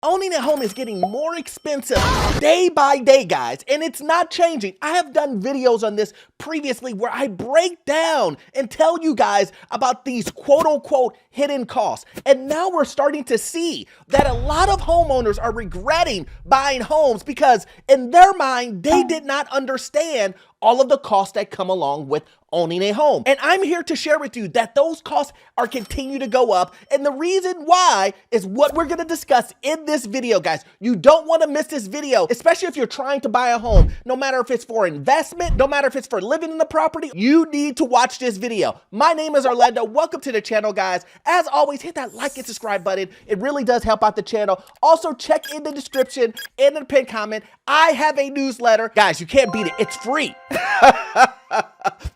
Owning a home is getting more expensive day by day, guys, and it's not changing. I have done videos on this previously where I break down and tell you guys about these quote unquote hidden costs. And now we're starting to see that a lot of homeowners are regretting buying homes because in their mind, they did not understand all of the costs that come along with owning a home. And I'm here to share with you that those costs are continue to go up. And the reason why is what we're gonna discuss in this video, guys. You don't wanna miss this video, especially if you're trying to buy a home. No matter if it's for investment, no matter if it's for living in the property, you need to watch this video. My name is Orlando. Welcome to the channel, guys. As always, hit that like and subscribe button. It really does help out the channel. Also, check in the description and in the pinned comment. I have a newsletter. Guys, you can't beat it. It's free.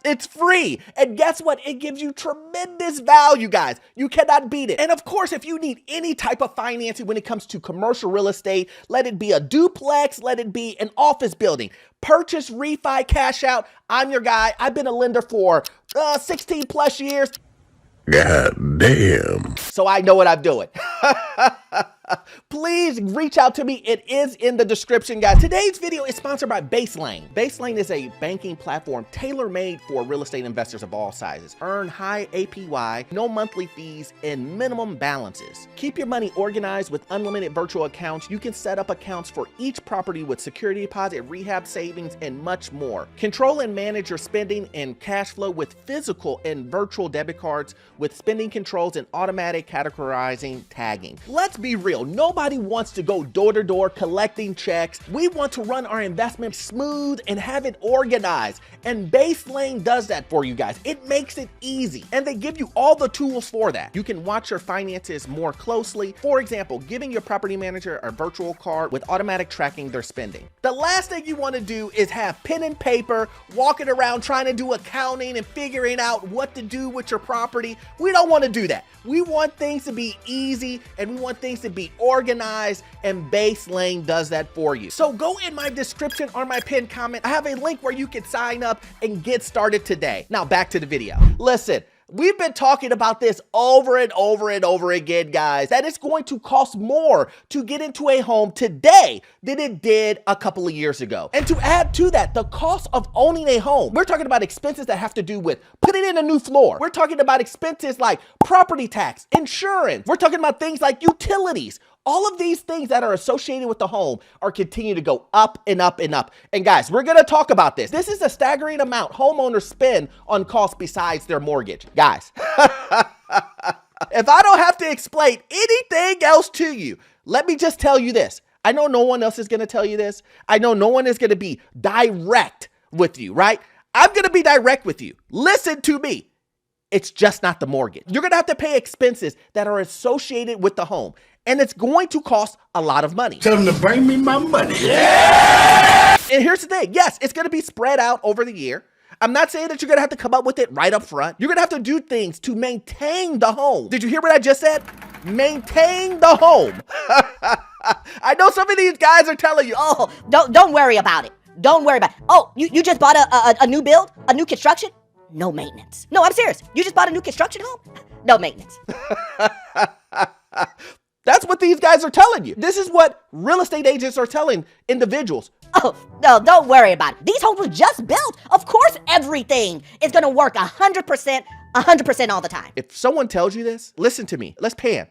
It's free. And guess what? It gives you tremendous value, guys. You cannot beat it. And of course, if you need any type of financing when it comes to commercial real estate, let it be a duplex, let it be an office building, purchase, refi, cash out, I'm your guy. I've been a lender for 16 plus years. God damn. So I know what I'm doing. Please reach out to me. It is in the description, guys. Today's video is sponsored by Baselane. Baselane is a banking platform tailor-made for real estate investors of all sizes. Earn high APY, no monthly fees, and minimum balances. Keep your money organized with unlimited virtual accounts. You can set up accounts for each property with security deposit, rehab savings, and much more. Control and manage your spending and cash flow with physical and virtual debit cards with spending controls and automatic categorizing tagging. Let's be real. Nobody wants to go door to door collecting checks. We want to run our investment smooth and have it organized. And Baselane does that for you guys. It makes it easy. And they give you all the tools for that. You can watch your finances more closely. For example, giving your property manager a virtual card with automatic tracking their spending. The last thing you want to do is have pen and paper, walking around trying to do accounting and figuring out what to do with your property. We don't want to do that. We want things to be easy and we want things to be organized, and Baselane does that for you. So go in my description or my pinned comment. I have a link where you can sign up and get started today. Now back to the video. Listen, we've been talking about this over and over and over again, guys, that it's going to cost more to get into a home today than it did a couple of years ago. And to add to that, the cost of owning a home, we're talking about expenses that have to do with putting in a new floor. We're talking about expenses like property tax, insurance. We're talking about things like utilities. All of these things that are associated with the home are continuing to go up and up and up. And guys, we're going to talk about this. This is a staggering amount homeowners spend on costs besides their mortgage. Guys, if I don't have to explain anything else to you, let me just tell you this. I know no one else is going to tell you this. I know no one is going to be direct with you, right? I'm going to be direct with you. Listen to me. It's just not the mortgage. You're going to have to pay expenses that are associated with the home. And it's going to cost a lot of money. Tell them to bring me my money. Yeah! And here's the thing. Yes, it's going to be spread out over the year. I'm not saying that you're going to have to come up with it right up front. You're going to have to do things to maintain the home. Did you hear what I just said? Maintain the home. I know some of these guys are telling you, oh, don't worry about it. Don't worry about it. Oh, you just bought a new build? A new construction? No maintenance. No, I'm serious. You just bought a new construction home? No maintenance. That's what these guys are telling you. This is what real estate agents are telling individuals. Oh, no, don't worry about it. These homes were just built. Of course, everything is going to work 100% all the time. If someone tells you this, listen to me. Let's pan.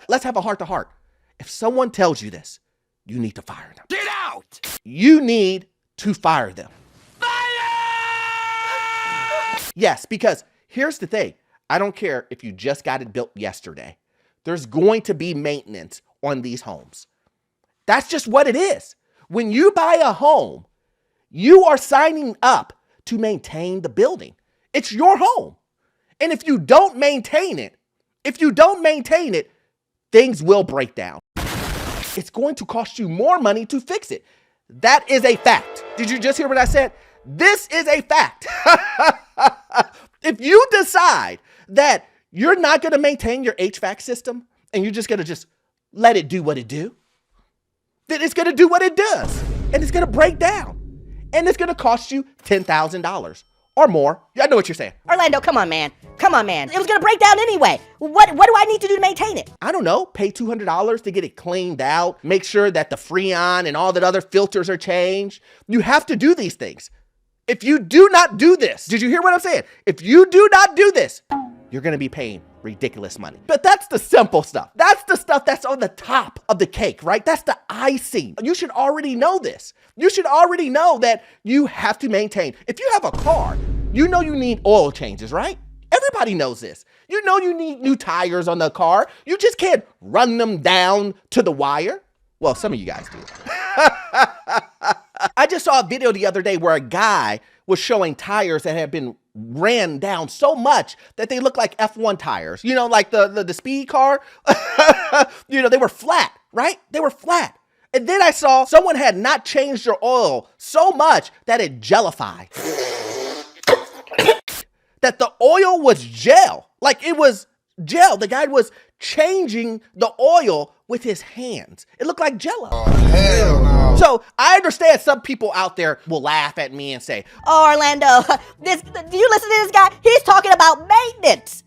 Let's have a heart to heart. If someone tells you this, you need to fire them. Get out! You need to fire them. Fire! Yes, because here's the thing. I don't care if you just got it built yesterday. There's going to be maintenance on these homes. That's just what it is. When you buy a home, you are signing up to maintain the building. It's your home. And if you don't maintain it, things will break down. It's going to cost you more money to fix it. That is a fact. Did you just hear what I said? This is a fact. If you decide that you're not going to maintain your HVAC system and you're just going to just let it do what it do, then it's going to do what it does and it's going to break down and it's going to cost you $10,000 or more. I know what you're saying. Orlando, come on, man. Come on, man. It was gonna break down anyway. What do I need to do to maintain it? I don't know, pay $200 to get it cleaned out, make sure that the Freon and all that other filters are changed. You have to do these things. If you do not do this, did you hear what I'm saying? If you do not do this, you're gonna be paying ridiculous money. But that's the simple stuff. That's the stuff that's on the top of the cake, right? That's the icing. You should already know this. You should already know that you have to maintain. If you have a car, you know you need oil changes, right? Everybody knows this. You know you need new tires on the car. You just can't run them down to the wire. Well, some of you guys do. I just saw a video the other day where a guy was showing tires that had been ran down so much that they look like F1 tires. You know, like the speed car. You know, they were flat, right? They were flat. And then I saw someone had not changed their oil so much that it jellified. That the oil was gel. Like it was gel. The guy was changing the oil with his hands. It looked like Jello. Oh, hell no. So I understand some people out there will laugh at me and say, Oh, Orlando, do you listen to this guy? He's talking about maintenance.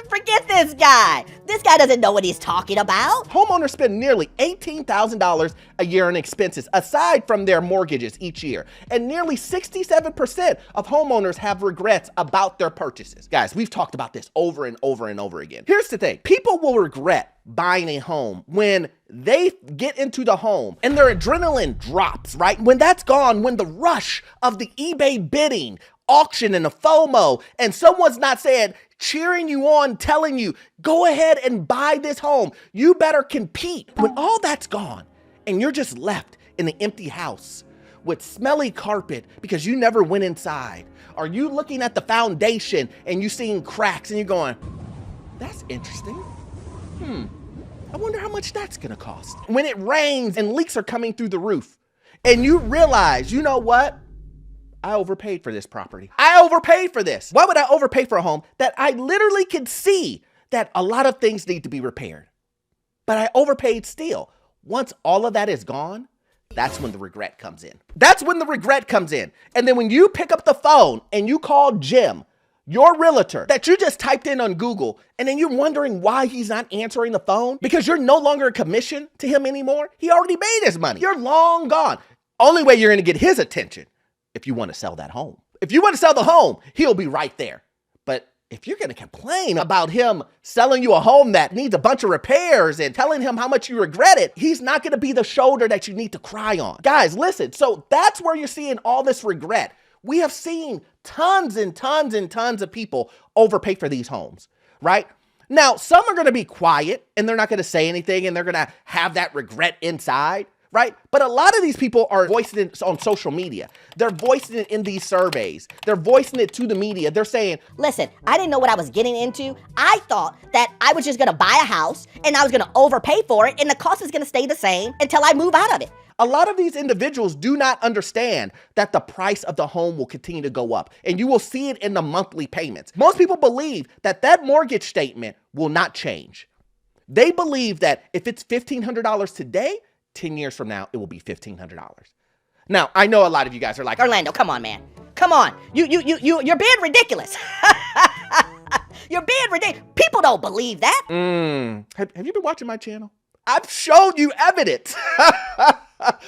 Forget this guy. This guy doesn't know what he's talking about. homeowners spend nearly $18,000 a year in expenses aside from their mortgages each year. And nearly 67% of homeowners have regrets about their purchases. Guys, we've talked about this over and over and over again. Here's the thing. People will regret buying a home when they get into the home and their adrenaline drops, right? When that's gone, when the rush of the eBay bidding, auction, and the FOMO, and someone's not saying, cheering you on, telling you, go ahead and buy this home. You better compete. When all that's gone and you're just left in an empty house with smelly carpet because you never went inside, or you looking at the foundation and you seeing cracks and you're going, that's interesting. I wonder how much that's gonna cost. When it rains and leaks are coming through the roof and you realize, you know what? I overpaid for this property. I overpaid for this. Why would I overpay for a home that I literally could see that a lot of things need to be repaired? But I overpaid still. Once all of that is gone, that's when the regret comes in. That's when the regret comes in. And then when you pick up the phone and you call Jim, your realtor that you just typed in on Google, and then you're wondering why he's not answering the phone because you're no longer a commission to him anymore. He already made his money. You're long gone. Only way you're gonna get his attention if you want to sell that home. If you want to sell the home, he'll be right there. But if you're going to complain about him selling you a home that needs a bunch of repairs and telling him how much you regret it, he's not going to be the shoulder that you need to cry on. Guys, listen. So that's where you're seeing all this regret. We have seen tons and tons and tons of people overpay for these homes, right? Now, some are going to be quiet and they're not going to say anything and they're going to have that regret inside. Right? But a lot of these people are voicing it on social media. They're voicing it in these surveys. They're voicing it to the media. They're saying, listen, I didn't know what I was getting into. I thought that I was just gonna buy a house and I was gonna overpay for it and the cost is gonna stay the same until I move out of it. a lot of these individuals do not understand that the price of the home will continue to go up, and you will see it in the monthly payments. Most people believe that that mortgage statement will not change. They believe that if it's $1,500 today, 10 years from now, it will be $1,500. Now, I know a lot of you guys are like, Orlando, come on, man. Come on. You're being ridiculous. You're being ridiculous. People don't believe that. Have you been watching my channel? I've shown you evidence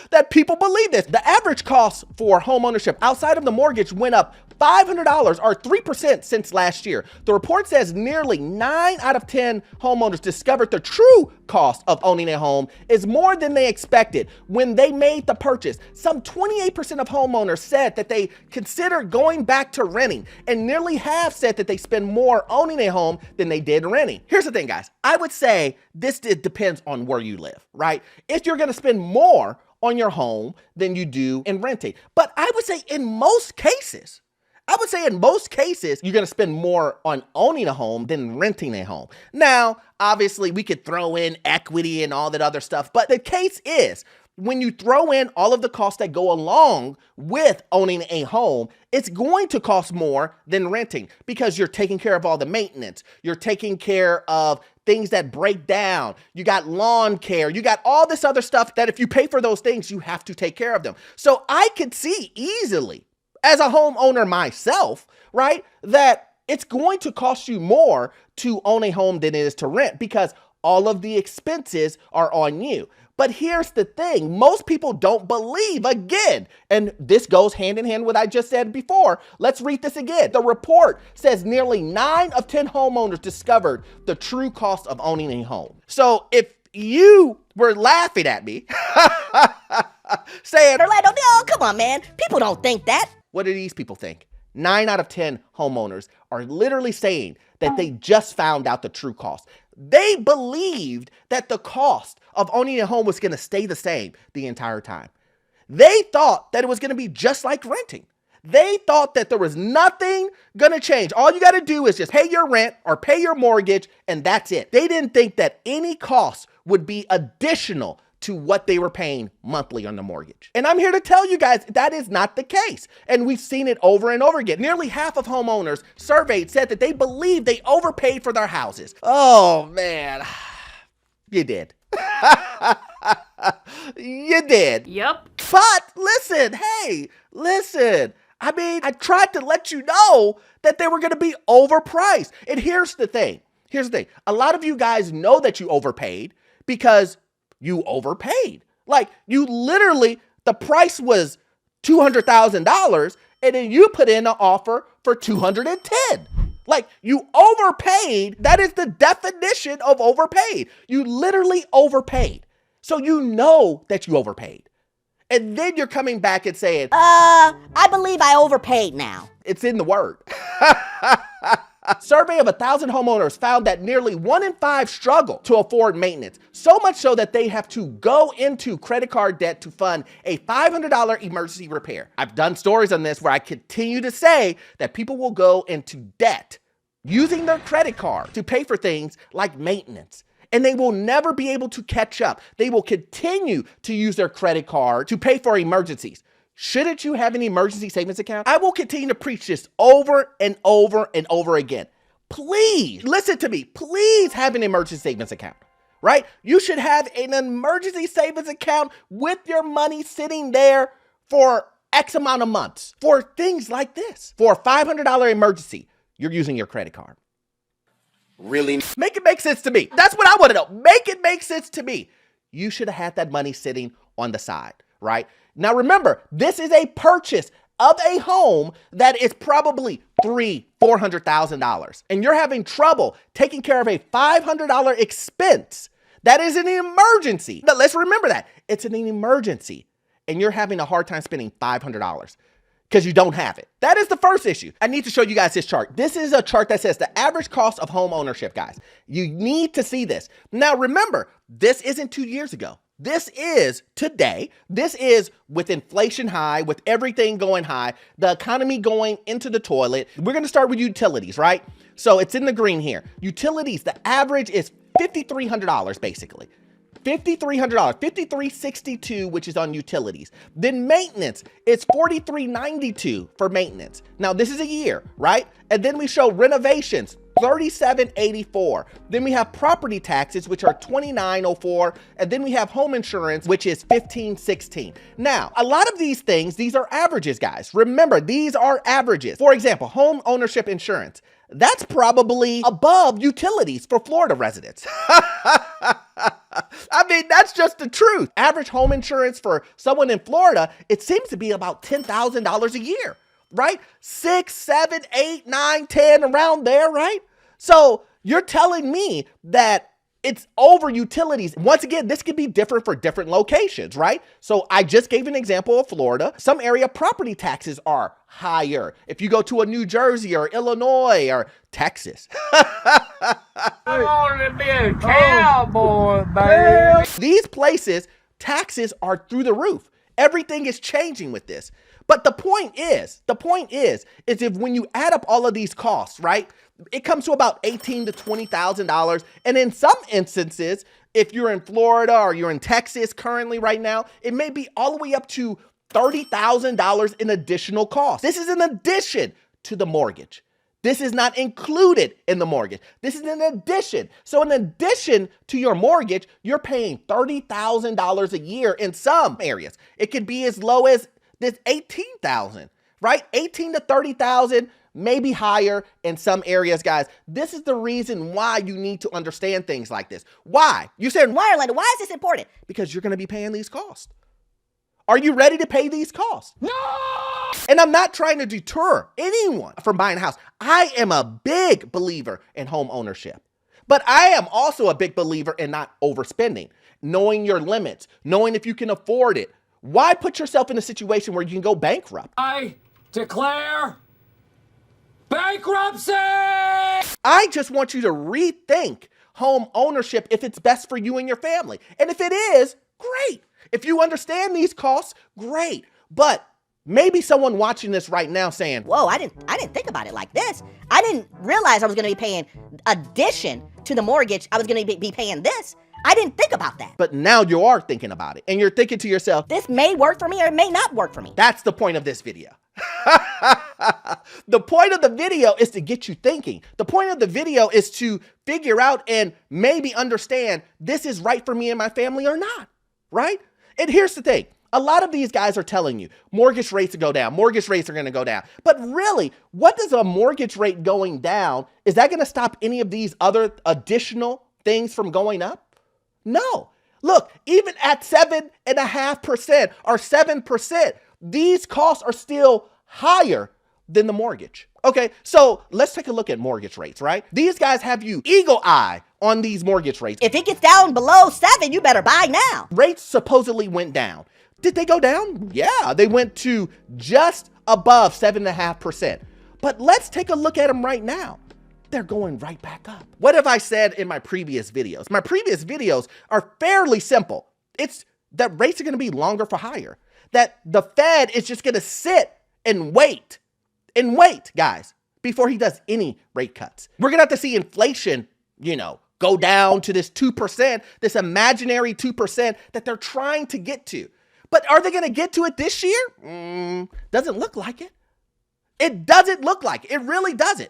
that people believe this. The average cost for home ownership outside of the mortgage went up $500 or 3% since last year. The report says nearly 9 out of 10 homeowners discovered the true cost of owning a home is more than they expected when they made the purchase. Some 28% of homeowners said that they consider going back to renting, and nearly half said that they spend more owning a home than they did renting. Here's the thing, guys. I would say this depends on where you live, right? If you're gonna spend more on your home than you do in renting. But I would say in most cases, you're gonna spend more on owning a home than renting a home. Now, obviously, we could throw in equity and all that other stuff, but the case is, when you throw in all of the costs that go along with owning a home, it's going to cost more than renting because you're taking care of all the maintenance. You're taking care of things that break down. You got lawn care. You got all this other stuff that if you pay for those things, you have to take care of them. So I could see easily as a homeowner myself, right, that it's going to cost you more to own a home than it is to rent because all of the expenses are on you. But here's the thing, most people don't believe, again, and this goes hand in hand with what I just said before. Let's read this again. The report says nearly 9 of 10 homeowners discovered the true cost of owning a home. So if you were laughing at me, saying, Orlando, no, come on, man. People don't think that. What do these people think? 9 out of 10 homeowners are literally saying that they just found out the true cost. They believed that the cost of owning a home was going to stay the same the entire time. They thought that it was going to be just like renting. They thought that there was nothing going to change. All you got to do is just pay your rent or pay your mortgage, and that's it. They didn't think that any cost would be additional to what they were paying monthly on the mortgage. And I'm here to tell you guys that is not the case. And we've seen it over and over again. Nearly half of homeowners surveyed said that they believe they overpaid for their houses. Oh man, you did. You did. Yep. But listen, hey, listen. I mean, I tried to let you know that they were going to be overpriced. And here's the thing. A lot of you guys know that you overpaid because you overpaid. Like, you literally, the price was $200,000 and then you put in an offer for $210,000. Like, you overpaid. That is the definition of overpaid. You literally overpaid. So you know that you overpaid. And then you're coming back and saying, I believe I overpaid now. It's in the word. A survey of 1,000 homeowners found that nearly 1 in 5 struggle to afford maintenance, so much so that they have to go into credit card debt to fund a $500 emergency repair. I've done stories on this where I continue to say that people will go into debt using their credit card to pay for things like maintenance, and they will never be able to catch up. They will continue to use their credit card to pay for emergencies. Shouldn't you have an emergency savings account? I will continue to preach this over and over and over again. Please, listen to me. Please have an emergency savings account, right? You should have an emergency savings account with your money sitting there for X amount of months for things like this. For a $500 emergency, you're using your credit card. Really? Make it make sense to me. That's what I want to know. Make it make sense to me. You should have had that money sitting on the side, right? Now remember, this is a purchase of a home that is probably $300,000-$400,000, and you're having trouble taking care of a $500 expense. That is an emergency. Now let's remember that. It's an emergency, and you're having a hard time spending $500 because you don't have it. That is the first issue. I need to show you guys this chart. This is a chart that says the average cost of home ownership, guys. You need to see this. Now remember, this isn't 2 years ago. This is today. This is with inflation high, with everything going high, the economy going into the toilet. We're going to start with utilities, right? So it's in the green here. Utilities, the average is $5,300 basically. $5,300, $5,362, which is on utilities. Then maintenance, it's $4,392 for maintenance. Now this is a year, right? And then we show renovations, $3,784. Then we have property taxes, which are $2,904. And then we have home insurance, which is $1,516. Now, a lot of these things, these are averages, guys. Remember, these are averages. For example, home ownership insurance. That's probably above utilities for Florida residents. I mean, that's just the truth. Average home insurance for someone in Florida, it seems to be about $10,000 a year, right? 6, 7, 8, 9, 10, around there, right? So you're telling me that it's over utilities. Once again, this could be different for different locations, right? So I just gave an example of Florida. Some area property taxes are higher. If you go to a New Jersey or Illinois or Texas. I want to be a cowboy, baby. These places, taxes are through the roof. Everything is changing with this. But the point is if when you add up all of these costs, right, it comes to about $18,000 to $20,000. And in some instances, if you're in Florida or you're in Texas currently right now, it may be all the way up to $30,000 in additional costs. This is in addition to the mortgage. This is not included in the mortgage. This is in addition. So in addition to your mortgage, you're paying $30,000 a year in some areas. It could be as low as this $18,000 right? 18 to 30,000, maybe higher in some areas, guys. This is the reason why you need to understand things like this. Why? You said, Why, Orlando? Why is this important? because you're going to be paying these costs. Are you ready to pay these costs? No! And I'm not trying to deter anyone from buying a house. I am a big believer in home ownership, but I am also a big believer in not overspending, knowing your limits, knowing if you can afford it. Why put yourself in a situation where you can go bankrupt? I declare bankruptcy! I just want you to rethink home ownership if it's best for you and your family. And if it is, great. If you understand these costs, great. But maybe someone watching this right now saying, Whoa, I didn't think about it like this. I didn't realize I was gonna be paying addition to the mortgage. I was gonna be paying this. I didn't think about that. but now you are thinking about it. And you're thinking to yourself, This may work for me or it may not work for me. that's the point of this video. The point of the video is to get you thinking. The point of the video is to figure out and maybe understand this is right for me and my family or not, right? And here's the thing. A lot of these guys are telling you mortgage rates go down. Mortgage rates are going to go down. But really, what does a mortgage rate going down? Is that going to stop any of these other additional things from going up? No. Look, even at 7.5% or 7%, these costs are still higher than the mortgage. Okay, so let's take a look at mortgage rates, right? These guys have you eagle eye on these mortgage rates. If it gets down below 7, you better buy now. Rates supposedly went down. Did they go down? Yeah, they went to just above 7.5%. But let's take a look at them right now. They're going right back up. What have I said in my previous videos? My previous videos are fairly simple. It's that rates are going to be longer for higher. That the Fed is just going to sit and wait, guys, before he does any rate cuts. We're going to have to see inflation, go down to this 2%, this imaginary 2% that they're trying to get to. But are they going to get to it this year? Doesn't look like it. It doesn't look like it. It really doesn't.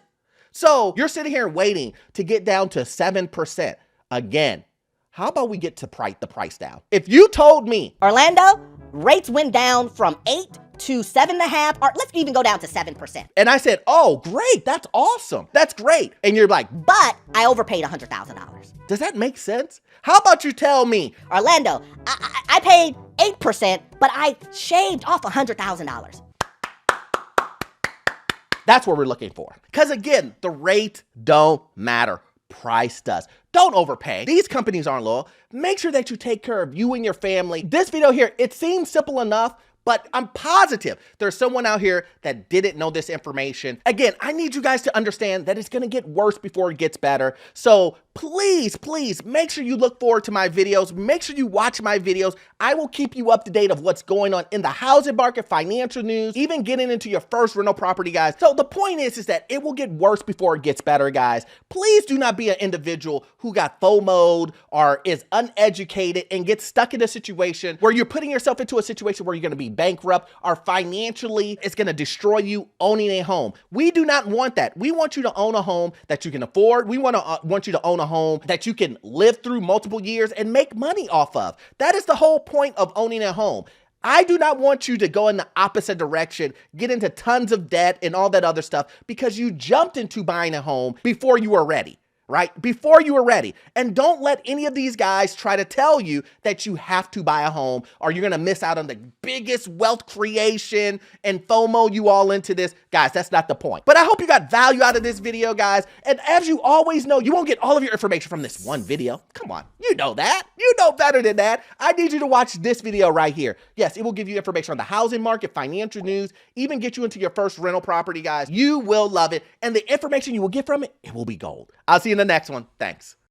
So you're sitting here waiting to get down to 7%. Again, how about we get to the price down? If you told me, Orlando, rates went down from 8 to 7.5, or let's even go down to 7%. and I said, oh, great, that's awesome. That's great. And you're like, But I overpaid $100,000. does that make sense? How about you tell me, Orlando, I paid 8%, but I shaved off $100,000. that's what we're looking for. Because again, the rate don't matter. Price does. Don't overpay. These companies aren't loyal. Make sure that you take care of you and your family. This video here, it seems simple enough, but I'm positive there's someone out here that didn't know this information. Again, I need you guys to understand that it's going to get worse before it gets better. So please, please make sure you look forward to my videos. Make sure you watch my videos. I will keep you up to date of what's going on in the housing market, financial news, even getting into your first rental property, guys. So the point is that it will get worse before it gets better, guys. Please do not be an individual who got FOMO'd or is uneducated and gets stuck in a situation where you're putting yourself into a situation where you're going to be bankrupt or financially it's going to destroy you owning a home. We do not want that. We want you to own a home that you can afford. We want you to own a home that you can live through multiple years and make money off of. That is the whole point of owning a home. I do not want you to go in the opposite direction, get into tons of debt and all that other stuff because you jumped into buying a home before you were ready. Right? Before you were ready. And don't let any of these guys try to tell you that you have to buy a home or you're going to miss out on the biggest wealth creation and FOMO you all into this. Guys, that's not the point. But I hope you got value out of this video, guys. And as you always know, you won't get all of your information from this one video. Come on. You know that. You know better than that. I need you to watch this video right here. Yes, it will give you information on the housing market, financial news, even get you into your first rental property, guys. You will love it. And the information you will get from it, it will be gold. I'll see you in the next one. Thanks.